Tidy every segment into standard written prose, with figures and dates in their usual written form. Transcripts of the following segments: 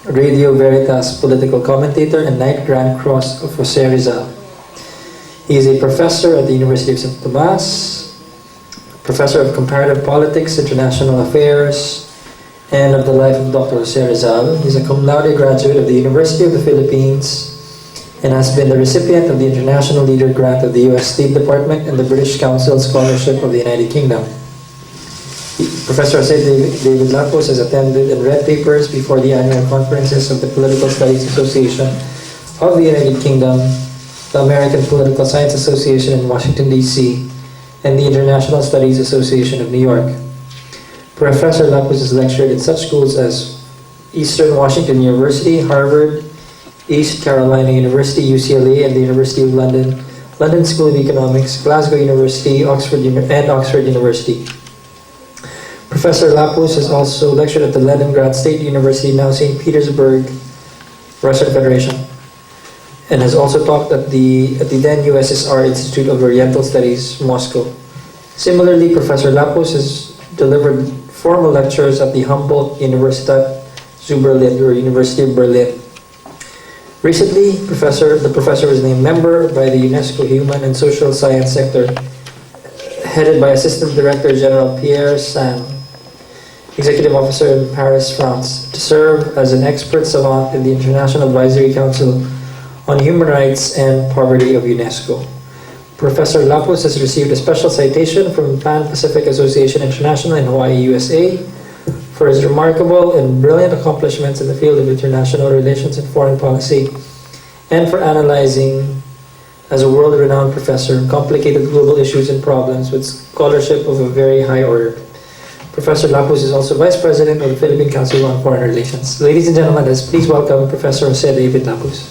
Radio Veritas political commentator, and Knight Grand Cross of Jose Rizal. He is a professor at the University of St. Tomas, professor of comparative politics, international affairs, and of the life of Dr. Jose Rizal. He is a cum laude graduate of the University of the Philippines and has been the recipient of the International Leader Grant of the U.S. State Department and the British Council Scholarship of the United Kingdom. Professor Jose David Lapuz has attended and read papers before the annual conferences of the Political Studies Association of the United Kingdom, the American Political Science Association in Washington, D.C., and the International Studies Association of New York. Professor Lapuz has lectured in such schools as Eastern Washington University, Harvard, East Carolina University, UCLA, and the University of London, London School of Economics, Glasgow University, Oxford University. Professor Lapuz has also lectured at the Leningrad State University, now St. Petersburg, Russian Federation, and has also taught at the then USSR Institute of Oriental Studies, Moscow. Similarly, Professor Lapuz has delivered formal lectures at the Humboldt Universität zu Berlin, or University of Berlin. Recently, the professor was named member by the UNESCO Human and Social Science Sector, headed by Assistant Director General Pierre Sam, Executive Officer in Paris, France, to serve as an expert savant in the International Advisory Council on Human Rights and Poverty of UNESCO. Professor Lapuz has received a special citation from Pan-Pacific Association International in Hawaii, USA, for his remarkable and brilliant accomplishments in the field of international relations and foreign policy, and for analyzing, as a world-renowned professor, complicated global issues and problems with scholarship of a very high order. Professor Lapuz is also Vice President of the Philippine Council on Foreign Relations. Ladies and gentlemen, let's please welcome Professor Jose David Lapuz.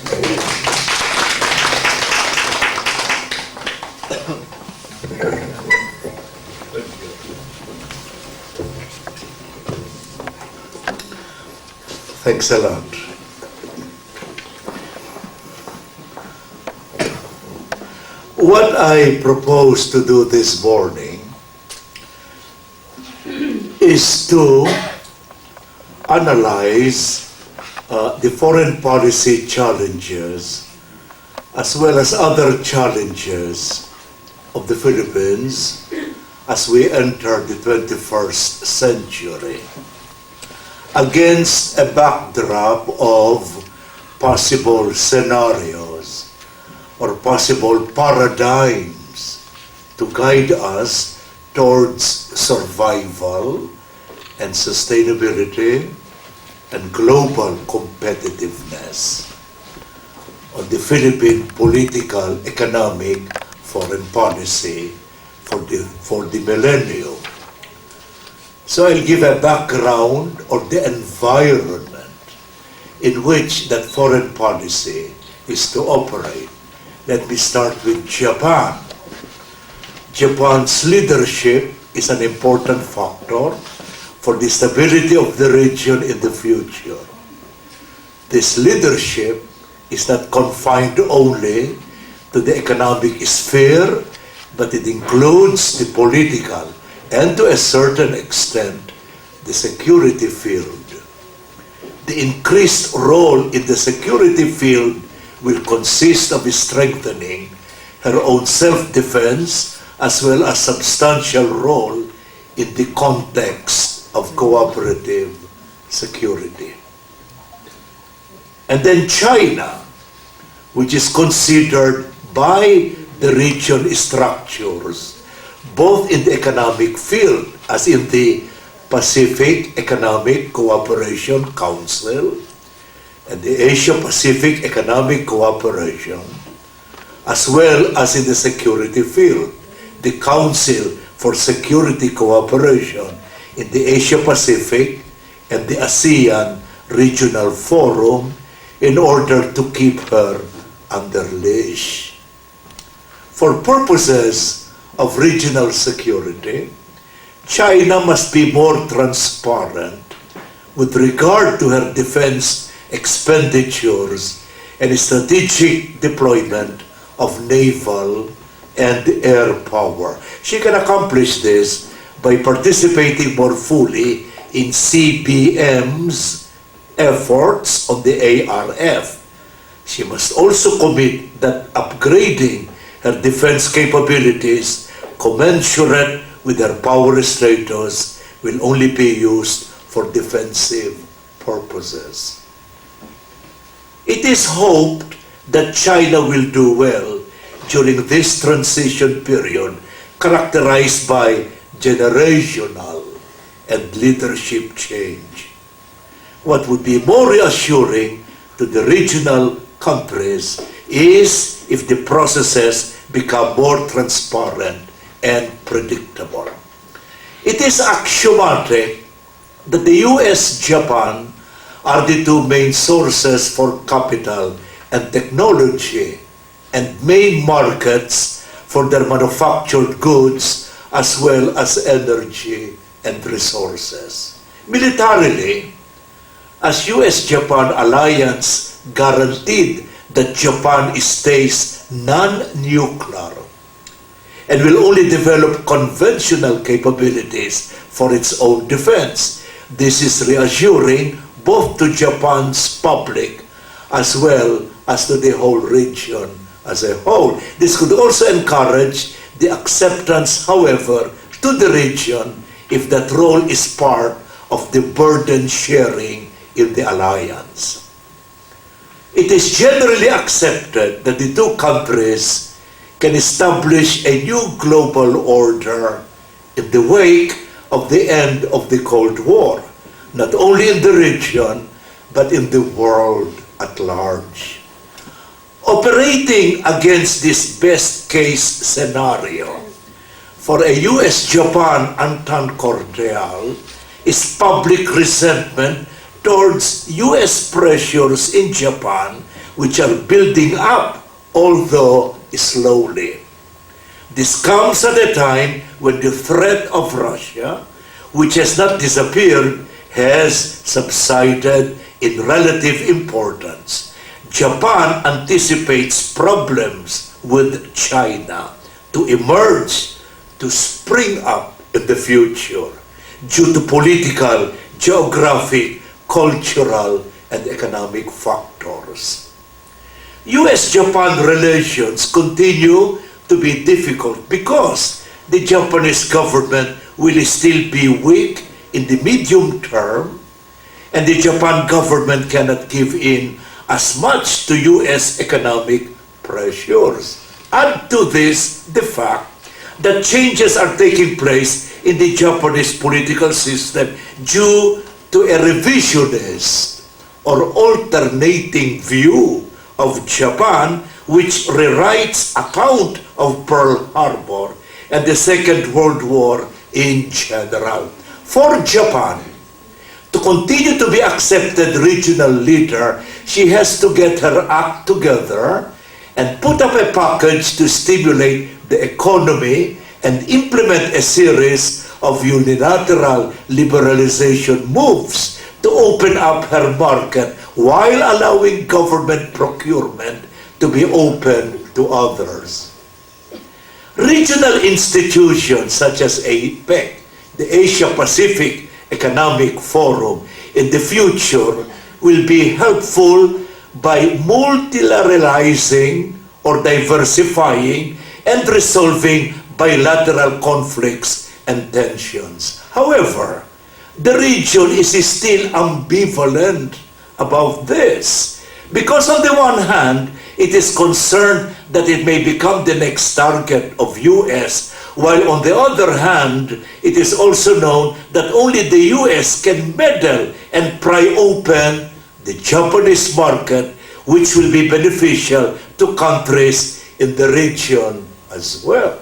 Thanks a lot. What I propose to do this morning is to analyze the foreign policy challenges as well as other challenges of the Philippines as we enter the 21st century, against a backdrop of possible scenarios or possible paradigms to guide us towards survival and sustainability and global competitiveness on the Philippine political, economic, foreign policy for the millennium. So I'll give a background or the environment in which that foreign policy is to operate. Let me start with Japan. Japan's leadership is an important factor for the stability of the region in the future. This leadership is not confined only to the economic sphere, but it includes the political and to a certain extent, the security field. The increased role in the security field will consist of strengthening her own self-defense as well as substantial role in the context of cooperative security. And then China, which is considered by the region structures both in the economic field, as in the Pacific Economic Cooperation Council and the Asia-Pacific Economic Cooperation, as well as in the security field, the Council for Security Cooperation in the Asia-Pacific and the ASEAN Regional Forum, in order to keep her under leash. For purposes of regional security, China must be more transparent with regard to her defense expenditures and strategic deployment of naval and air power. She can accomplish this by participating more fully in CBMs efforts on the ARF. She must also commit that upgrading her defense capabilities commensurate with her power status will only be used for defensive purposes. It is hoped that China will do well during this transition period characterized by generational and leadership change. What would be more reassuring to the regional countries is if the processes become more transparent and predictable. It is axiomatic that the US, Japan are the two main sources for capital and technology and main markets for their manufactured goods as well as energy and resources. Militarily, as US-Japan alliance guaranteed that Japan stays non-nuclear and will only develop conventional capabilities for its own defense. This is reassuring both to Japan's public as well as to the whole region as a whole. This could also encourage the acceptance, however, to the region if that role is part of the burden sharing in the alliance. It is generally accepted that the two countries can establish a new global order in the wake of the end of the Cold War, not only in the region, but in the world at large. Operating against this best-case scenario for a US-Japan entente cordiale is public resentment towards US pressures in Japan, which are building up, although slowly. This comes at a time when the threat of Russia, which has not disappeared, has subsided in relative importance. Japan anticipates problems with China to emerge, to spring up in the future due to political, geographic, cultural, and economic factors. US-Japan relations continue to be difficult because the Japanese government will still be weak in the medium term, and the Japan government cannot give in as much to US economic pressures. Add to this the fact that changes are taking place in the Japanese political system due to a revisionist or alternating view of Japan, which rewrites account of Pearl Harbor and the Second World War in general. For Japan to continue to be accepted regional leader, she has to get her act together and put up a package to stimulate the economy and implement a series of unilateral liberalization moves to open up her market while allowing government procurement to be open to others. Regional institutions such as APEC, the Asia-Pacific Economic Forum, in the future will be helpful by multilateralizing or diversifying and resolving bilateral conflicts and tensions. However, the region is still ambivalent about this because on the one hand, it is concerned that it may become the next target of US, while on the other hand, it is also known that only the US can meddle and pry open the Japanese market, which will be beneficial to countries in the region as well.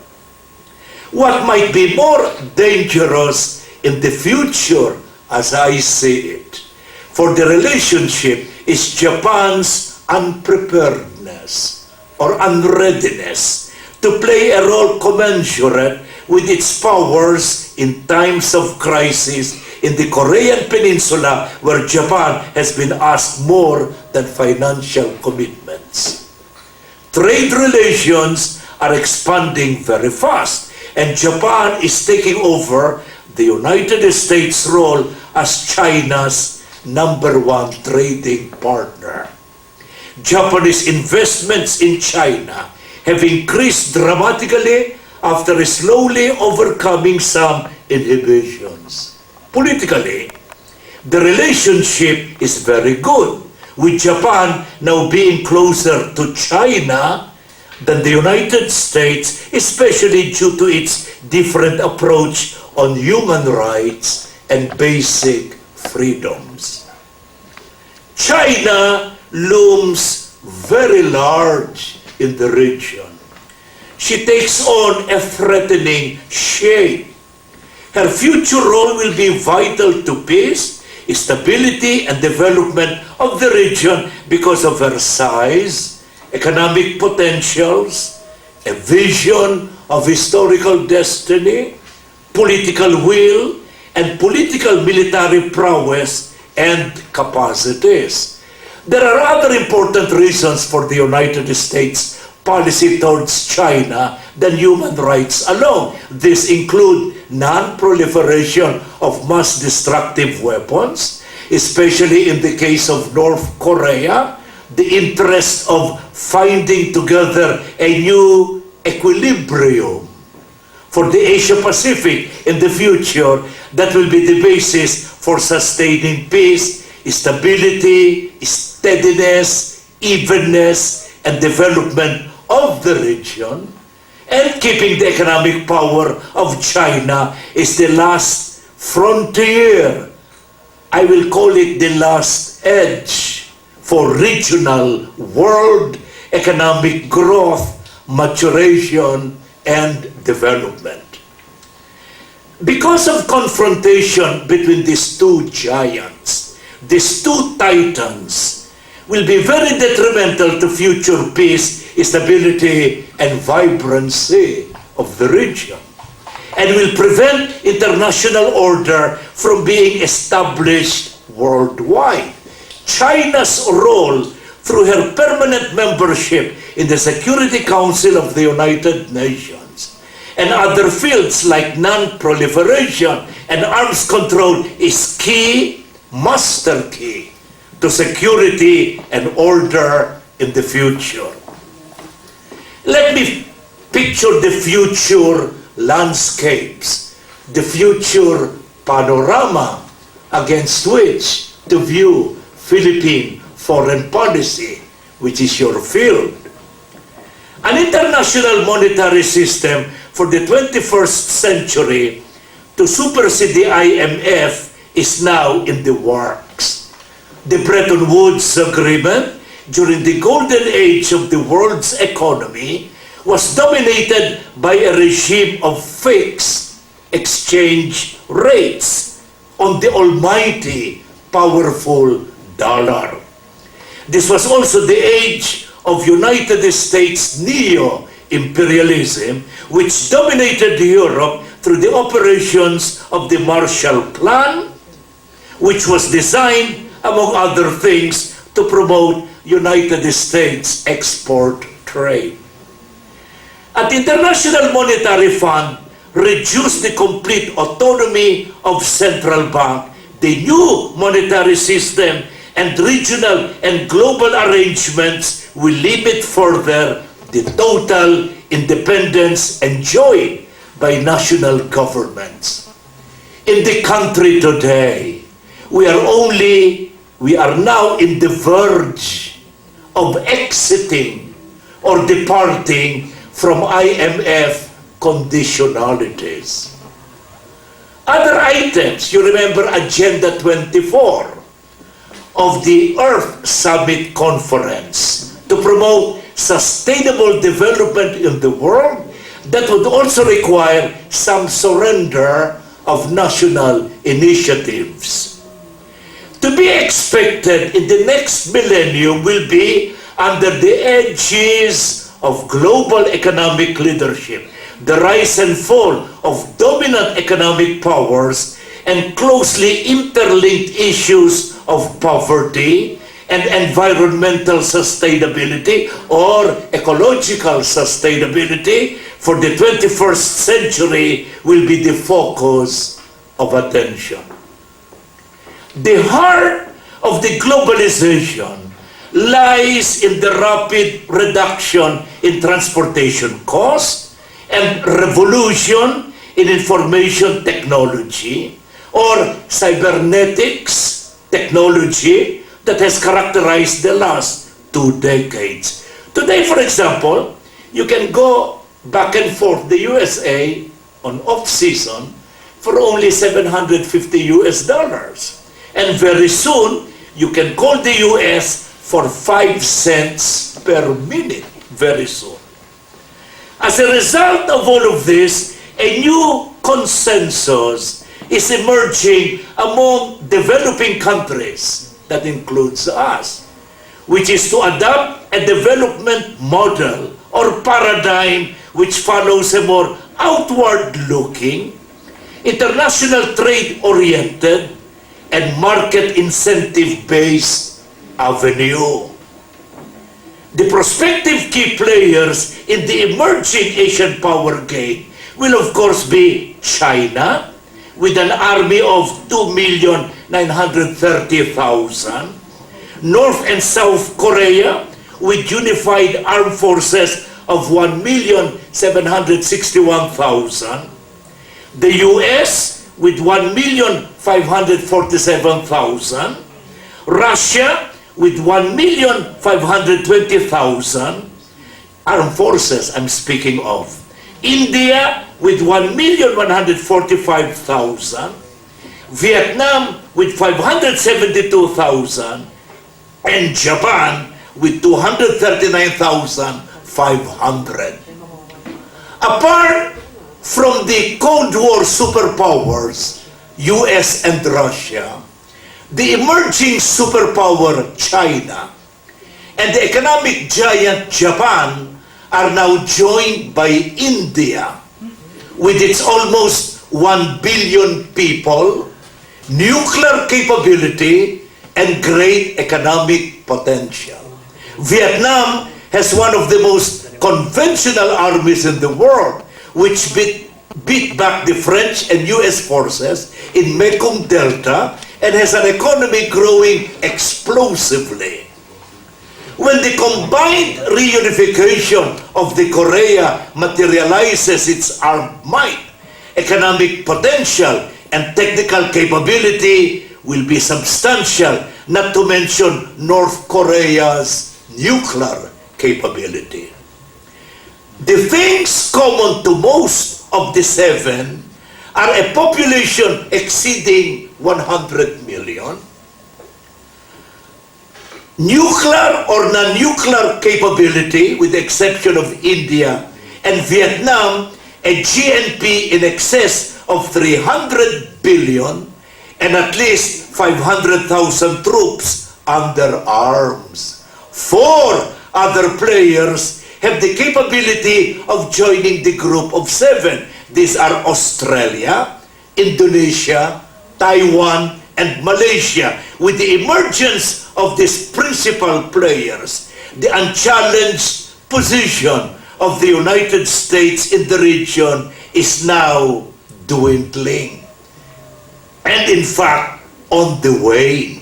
What might be more dangerous in the future, as I see it, for the relationship is Japan's unpreparedness or unreadiness to play a role commensurate with its powers in times of crisis in the Korean Peninsula, where Japan has been asked more than financial commitments. Trade relations are expanding very fast, and Japan is taking over the United States' role as China's #1 trading partner. Japanese investments in China have increased dramatically after slowly overcoming some inhibitions. Politically, the relationship is very good, with Japan now being closer to China than the United States, especially due to its different approach on human rights and basic freedoms. China looms very large in the region. She takes on a threatening shape. Her future role will be vital to peace, stability, and development of the region because of her size, economic potentials, a vision of historical destiny, political will, and political military prowess and capacities. There are other important reasons for the United States policy towards China than human rights alone. These include non-proliferation of mass-destructive weapons, especially in the case of North Korea, the interest of finding together a new equilibrium for the Asia-Pacific in the future that will be the basis for sustaining peace, stability, steadiness, evenness, and development of the region, and keeping the economic power of China is the last frontier. I will call it the last edge for regional world economic growth, maturation, and development. Because of confrontation between these two giants, these two titans will be very detrimental to future peace, stability, and vibrancy of the region, and will prevent international order from being established worldwide. China's role through her permanent membership in the Security Council of the United Nations and other fields like non-proliferation and arms control is key, master key, to security and order in the future. Let me picture the future landscapes, the future panorama against which to view Philippine foreign policy, which is your field. An international monetary system for the 21st century to supersede the IMF is now in the works. The Bretton Woods Agreement during the golden age of the world's economy was dominated by a regime of fixed exchange rates on the almighty, powerful dollar. This was also the age of United States neo-imperialism, which dominated Europe through the operations of the Marshall Plan, which was designed, among other things, to promote United States export trade. At the International Monetary Fund reduced the complete autonomy of central bank, the new monetary system and regional and global arrangements will limit further the total independence enjoyed by national governments. In the country today, we are now in the verge of exiting or departing from IMF conditionalities. Other items, you remember Agenda 24 of the Earth Summit Conference to promote sustainable development in the world that would also require some surrender of national initiatives. To be expected in the next millennium will be under the edges of global economic leadership, the rise and fall of dominant economic powers, and closely interlinked issues of poverty and environmental sustainability or ecological sustainability for the 21st century will be the focus of attention. The heart of the globalization lies in the rapid reduction in transportation costs and revolution in information technology or cybernetics technology that has characterized the last 2 decades. Today, for example, you can go back and forth the USA on off-season for only $750. And very soon, you can call the US for 5 cents per minute, very soon. As a result of all of this, a new consensus is emerging among developing countries, that includes us, which is to adopt a development model or paradigm which follows a more outward-looking, international trade-oriented, and market incentive-based avenue. The prospective key players in the emerging Asian power game will of course be China, with an army of 2,930,000, North and South Korea, with unified armed forces of 1,761,000, the US with 1,547,000, Russia with 1,520,000 armed forces I'm speaking of, India with 1,145,000, Vietnam with 572,000, and Japan with 239,500. Apart from the Cold War superpowers, US and Russia, the emerging superpower China, and the economic giant Japan are now joined by India, with its almost 1 billion people, nuclear capability, and great economic potential. Vietnam has one of the most conventional armies in the world, which beat back the French and US forces in Mekong Delta and has an economy growing explosively. When the combined reunification of the Korea materializes its armed might, economic potential and technical capability will be substantial, not to mention North Korea's nuclear capability. The things common to most of the 7 are a population exceeding 100 million, nuclear or non-nuclear capability, with the exception of India and Vietnam, a GNP in excess of 300 billion, and at least 500,000 troops under arms. 4 other players have the capability of joining the group of 7. These are Australia, Indonesia, Taiwan, and Malaysia. With the emergence of these principal players, the unchallenged position of the United States in the region is now dwindling, and in fact on the wane.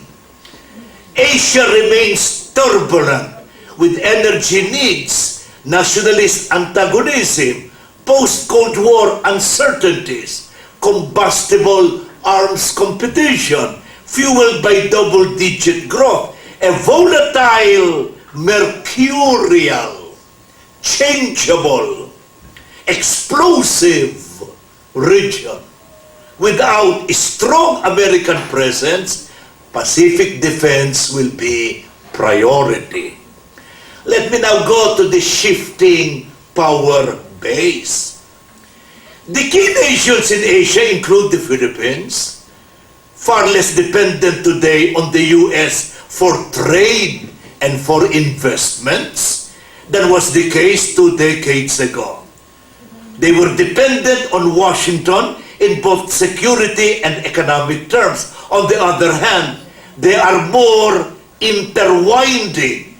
Asia remains turbulent, with energy needs, nationalist antagonism, post-Cold War uncertainties, combustible arms competition, fueled by double-digit growth, a volatile, mercurial, changeable, explosive region. Without a strong American presence, Pacific defense will be priority. Let me now go to the shifting power base. The key nations in Asia include the Philippines, far less dependent today on the US for trade and for investments than was the case 2 decades ago. They were dependent on Washington in both security and economic terms. On the other hand, they are more interrelated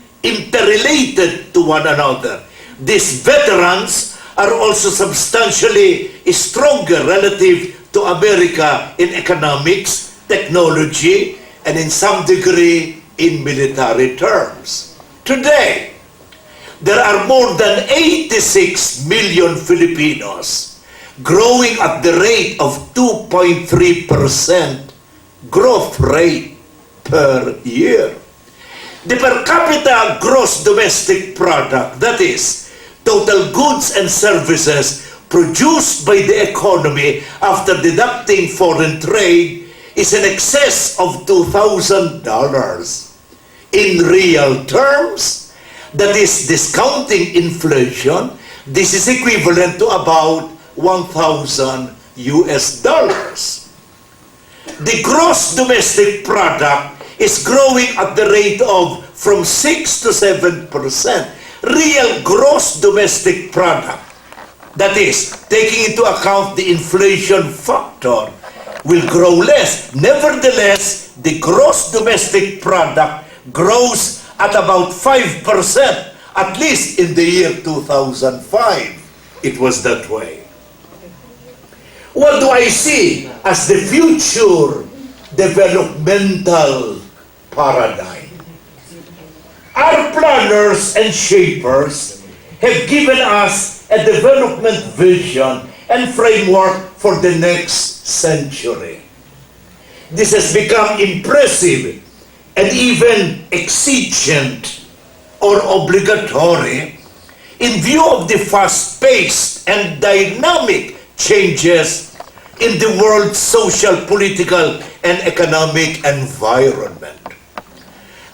to one another. These veterans are also substantially stronger relative to America in economics, technology, and in some degree in military terms. Today, there are more than 86 million Filipinos, growing at the rate of 2.3% growth rate per year. The per capita gross domestic product, that is, total goods and services produced by the economy after deducting foreign trade, is in excess of $2,000. In real terms, that is discounting inflation, this is equivalent to about $1,000. The gross domestic product is growing at the rate of from 6 to 7%. Real gross domestic product, that is, taking into account the inflation factor, will grow less. Nevertheless, the gross domestic product grows at about 5%, at least in the year 2005. It was that way. What do I see as the future developmental paradigm? Our planners and shapers have given us a development vision and framework for the next century. This has become impressive and even exigent or obligatory in view of the fast-paced and dynamic changes in the world's social, political, and economic environment.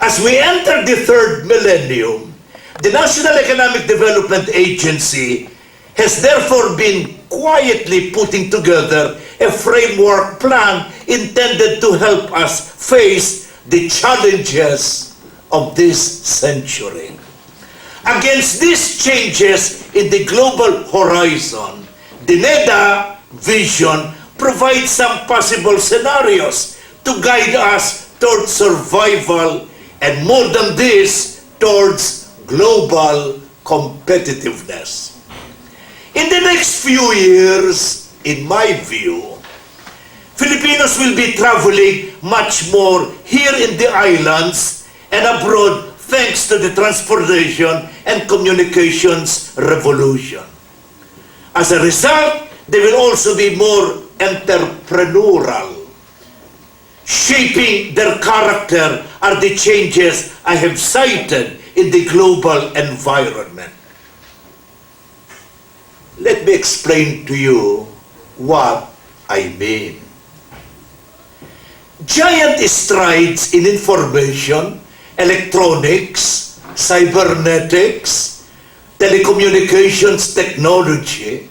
As we enter the third millennium, the National Economic Development Agency has therefore been quietly putting together a framework plan intended to help us face the challenges of this century. Against these changes in the global horizon, the NEDA vision provides some possible scenarios to guide us towards survival and, more than this, towards global competitiveness. In the next few years, in my view, Filipinos will be traveling much more here in the islands and abroad thanks to the transportation and communications revolution. As a result, they will also be more entrepreneurial. Shaping their character are the changes I have cited in the global environment. Let me explain to you what I mean. Giant strides in information, electronics, cybernetics, telecommunications technology,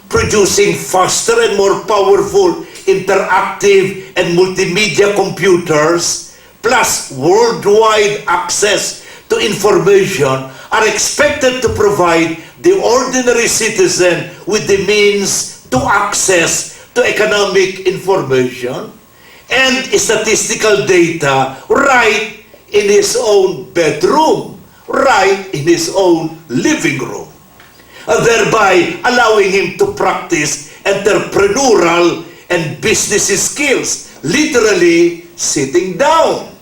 producing faster and more powerful interactive and multimedia computers, plus worldwide access to information, are expected to provide the ordinary citizen with the means to access to economic information and statistical data right in his own bedroom, right in his own living room, thereby allowing him to practice entrepreneurial and business skills, literally sitting down.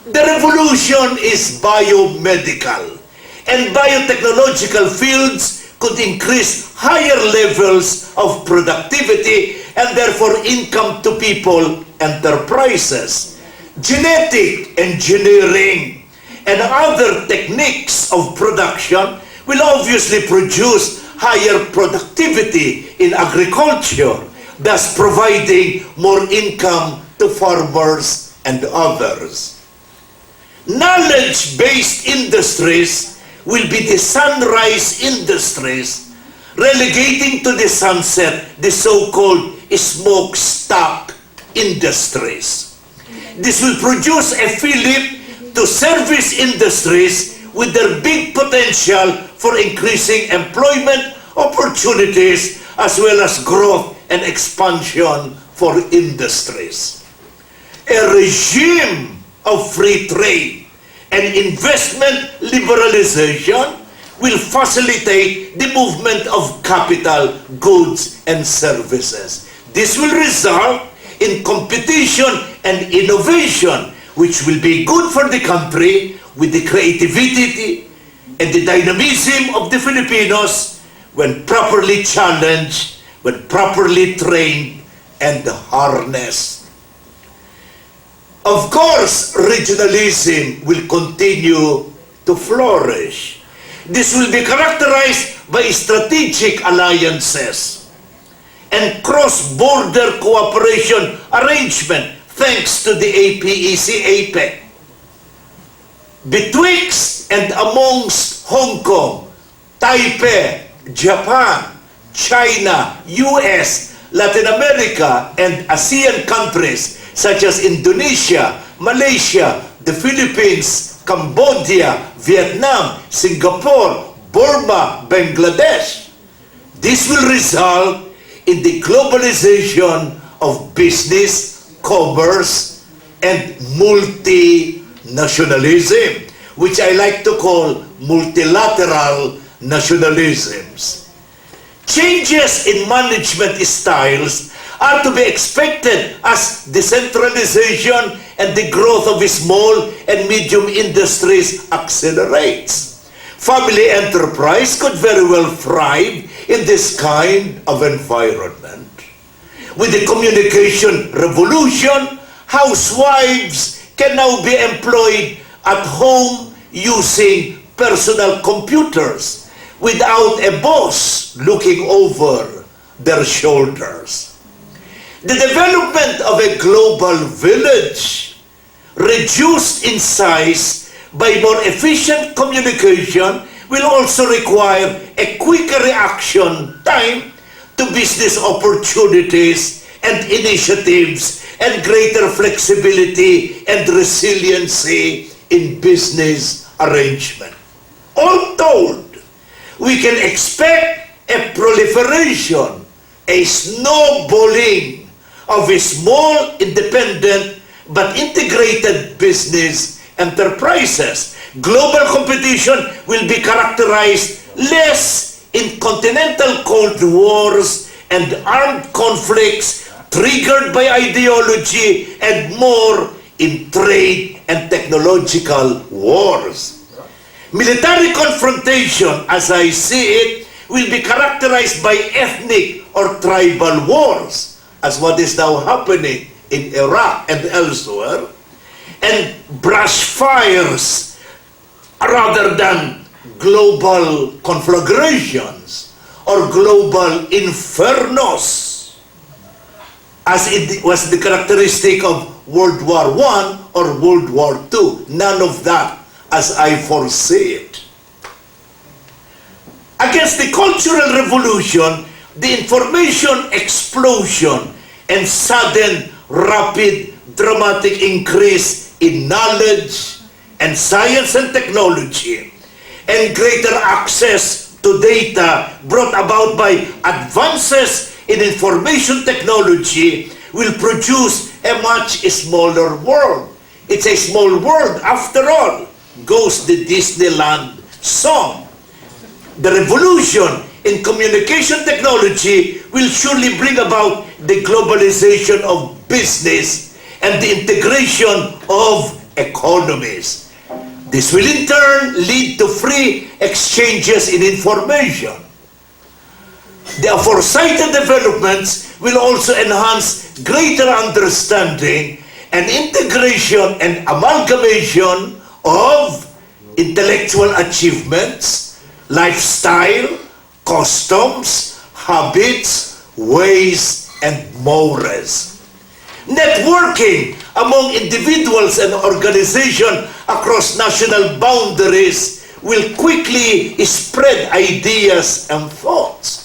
The revolution is biomedical, and biotechnological fields could increase higher levels of productivity and therefore income to people, enterprises. Genetic engineering and other techniques of production will obviously produce higher productivity in agriculture, thus providing more income to farmers and others. Knowledge-based industries will be the sunrise industries, relegating to the sunset the so-called smokestack industries. This will produce a fillip to service industries with their big potential for increasing employment opportunities as well as growth and expansion for industries. A regime of free trade and investment liberalization will facilitate the movement of capital, goods, and services. This will result in competition and innovation, which will be good for the country with the creativity and the dynamism of the Filipinos when properly challenged, when properly trained and harnessed. Of course, regionalism will continue to flourish. This will be characterized by strategic alliances and cross-border cooperation arrangement thanks to the APEC. Betwixt and amongst Hong Kong, Taipei, Japan, China, US, Latin America, and ASEAN countries such as Indonesia, Malaysia, the Philippines, Cambodia, Vietnam, Singapore, Burma, Bangladesh. This will result in the globalization of business, commerce, and multinationalism, which I like to call multilateral nationalisms. Changes in management styles are to be expected as decentralization and the growth of small and medium industries accelerates. Family enterprise could very well thrive in this kind of environment. With the communication revolution, housewives can now be employed at home using personal computers without a boss looking over their shoulders. The development of a global village, reduced in size by more efficient communication, will also require a quicker reaction time to business opportunities and initiatives and greater flexibility and resiliency in business arrangement. All told, we can expect a proliferation, a snowballing of a small, independent, but integrated business enterprises. Global competition will be characterized less in continental Cold Wars and armed conflicts triggered by ideology and more in trade and technological wars. Military confrontation, as I see it, will be characterized by ethnic or tribal wars, as what is now happening in Iraq and elsewhere, and brush fires rather than global conflagrations or global infernos, as it was the characteristic of World War I or World War II. None of that as I foresee it. Against the Cultural Revolution, the information explosion and sudden, rapid, dramatic increase in knowledge and science and technology and greater access to data brought about by advances in information technology will produce a much smaller world. It's a small world after all, goes the Disneyland song. The revolution in communication technology will surely bring about the globalization of business and the integration of economies. This will in turn lead to free exchanges in information. The aforecited developments will also enhance greater understanding and integration and amalgamation of intellectual achievements, lifestyle, customs, habits, ways, and mores. Networking among individuals and organizations across national boundaries will quickly spread ideas and thoughts.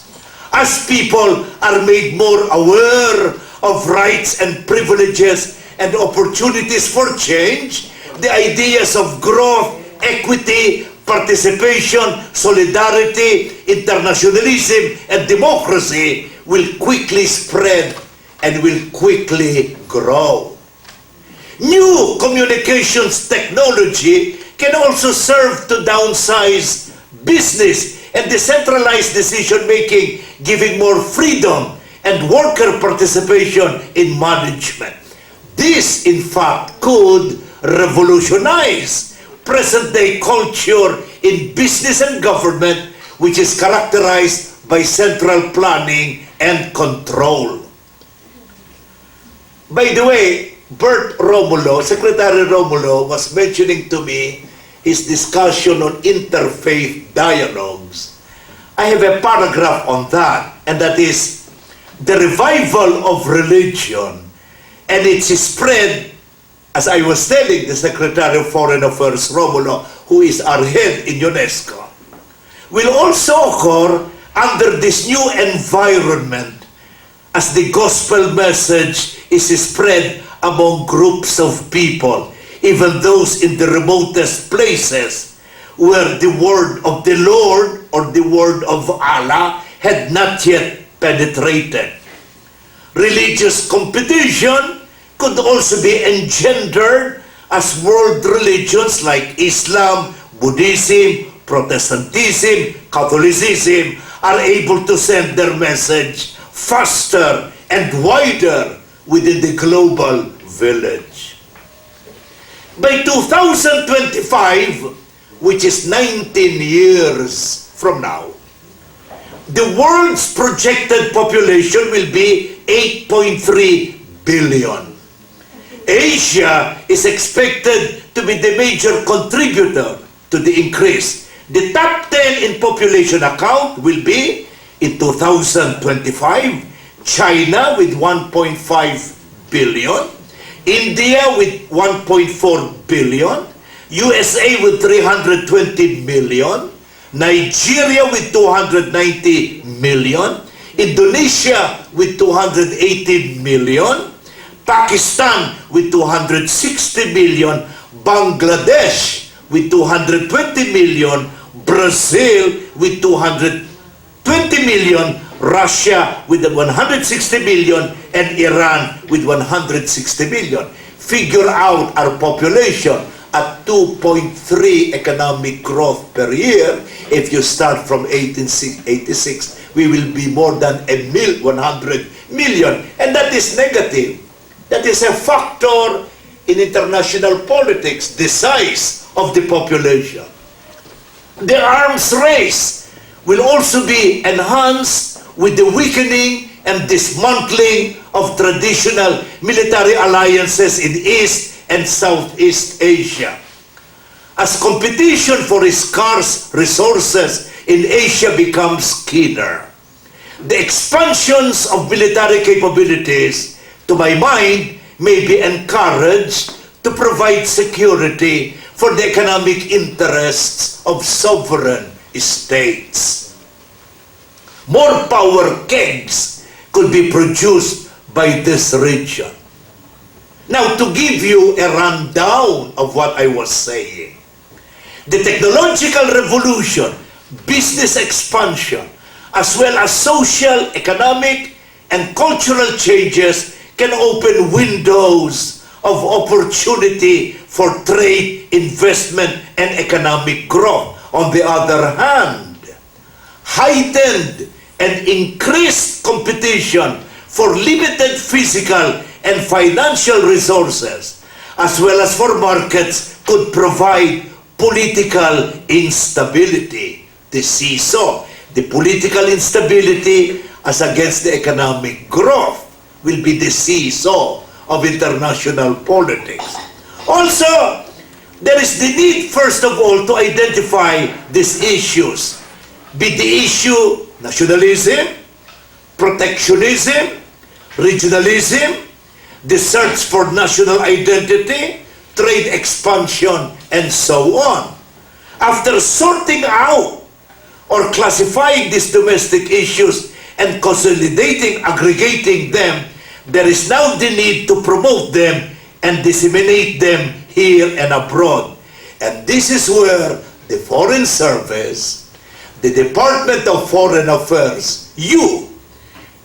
As people are made more aware of rights and privileges and opportunities for change, the ideas of growth, equity, participation, solidarity, internationalism, and democracy will quickly spread and will quickly grow. New communications technology can also serve to downsize business and decentralize decision-making, giving more freedom and worker participation in management. This, in fact, could revolutionize present-day culture in business and government, which is characterized by central planning and control. By the way, Bert Romulo, Secretary Romulo, was mentioning to me his discussion on interfaith dialogues. I have a paragraph on that, and that is the revival of religion and its spread, as I was telling the Secretary of Foreign Affairs, Romulo, who is our head in UNESCO, will also occur under this new environment as the gospel message is spread among groups of people, even those in the remotest places where the word of the Lord or the word of Allah had not yet penetrated. Religious competition could also be engendered as world religions like Islam, Buddhism, Protestantism, Catholicism are able to send their message faster and wider within the global village. By 2025, which is 19 years from now, the world's projected population will be 8.3 billion. Asia is expected to be the major contributor to the increase. The top 10 in population account will be, in 2025, China with 1.5 billion, India with 1.4 billion, USA with 320 million, Nigeria with 290 million, Indonesia with 280 million, Pakistan with 260 million, Bangladesh with 220 million, Brazil with 220 million, Russia with 160 million, and Iran with 160 million. Figure out our population at 2.3 economic growth per year. If you start from 1886, we will be more than 100 million, and that is negative. That is a factor in international politics, the size of the population. The arms race will also be enhanced with the weakening and dismantling of traditional military alliances in East and Southeast Asia. As competition for scarce resources in Asia becomes keener, the expansions of military capabilities, to my mind, may be encouraged to provide security for the economic interests of sovereign states. More power kegs could be produced by this region. Now, to give you a rundown of what I was saying, the technological revolution, business expansion, as well as social, economic, and cultural changes can open windows of opportunity for trade, investment, and economic growth. On the other hand, heightened and increased competition for limited physical and financial resources, as well as for markets, could provide political instability. The seesaw, the political instability as against the economic growth, will be the seesaw of international politics. Also, there is the need, first of all, to identify these issues. Be the issue nationalism, protectionism, regionalism, the search for national identity, trade expansion, and so on. After sorting out or classifying these domestic issues and consolidating, aggregating them, there is now the need to promote them and disseminate them here and abroad. And this is where the Foreign Service, the Department of Foreign Affairs, you,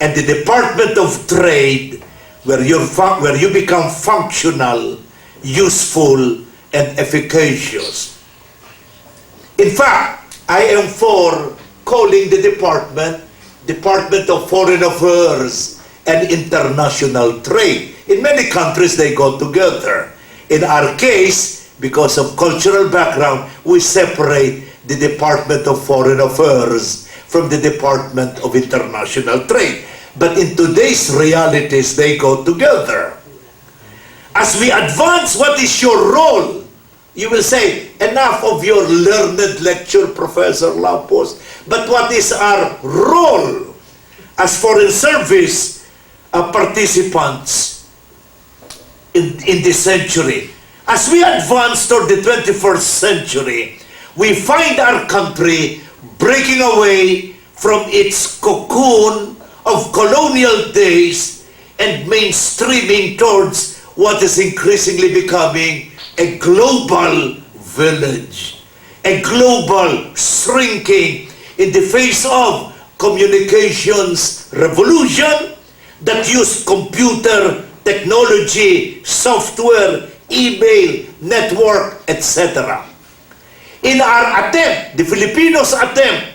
and the Department of Trade, where you become functional, useful, and efficacious. In fact, I am for calling the department Department of Foreign Affairs, and International Trade. In many countries, they go together. In our case, because of cultural background, we separate the Department of Foreign Affairs from the Department of International Trade. But in today's realities, they go together. As we advance, what is your role? You will say, enough of your learned lecture, Professor Lapuz. But what is our role as foreign service participants in this century? As we advance toward the 21st century, we find our country breaking away from its cocoon of colonial days and mainstreaming towards what is increasingly becoming a global village, a global shrinking in the face of communications revolution that use computer technology, software, email, network, etc. In our attempt, the Filipinos' attempt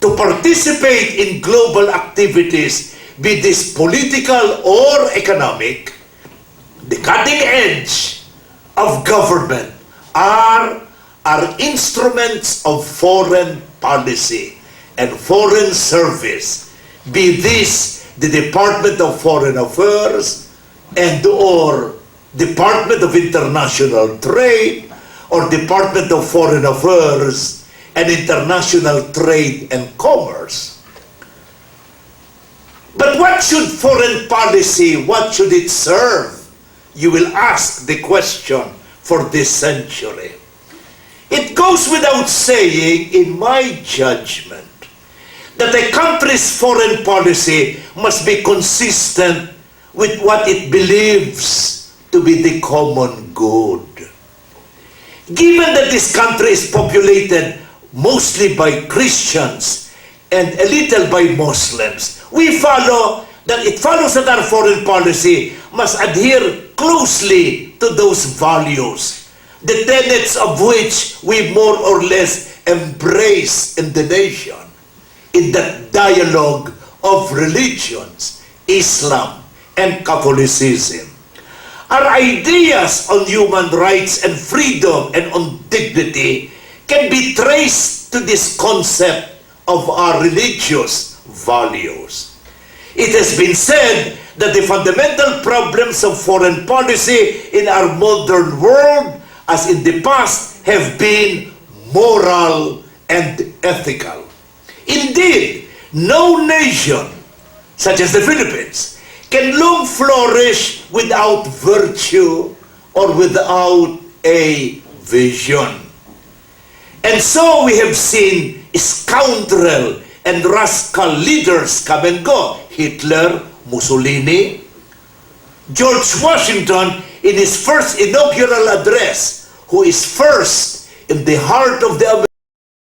to participate in global activities, be this political or economic, the cutting edge of government are instruments of foreign policy and foreign service, be this the Department of Foreign Affairs and or Department of International Trade or Department of Foreign Affairs and International Trade and Commerce. But what should foreign policy, what should it serve? You will ask the question for this century. It goes without saying, in my judgment, that a country's foreign policy must be consistent with what it believes to be the common good. Given that this country is populated mostly by Christians and a little by Muslims, it follows that our foreign policy must adhere closely to those values, the tenets of which we more or less embrace in the nation, in that dialogue of religions, Islam and Catholicism. Our ideas on human rights and freedom and on dignity can be traced to this concept of our religious values. It has been said that the fundamental problems of foreign policy in our modern world, as in the past, have been moral and ethical. Indeed, no nation, such as the Philippines, can long flourish without virtue or without a vision. And so we have seen scoundrel and rascal leaders come and go. Hitler, Mussolini, George Washington in his first inaugural address, who is first in the heart of the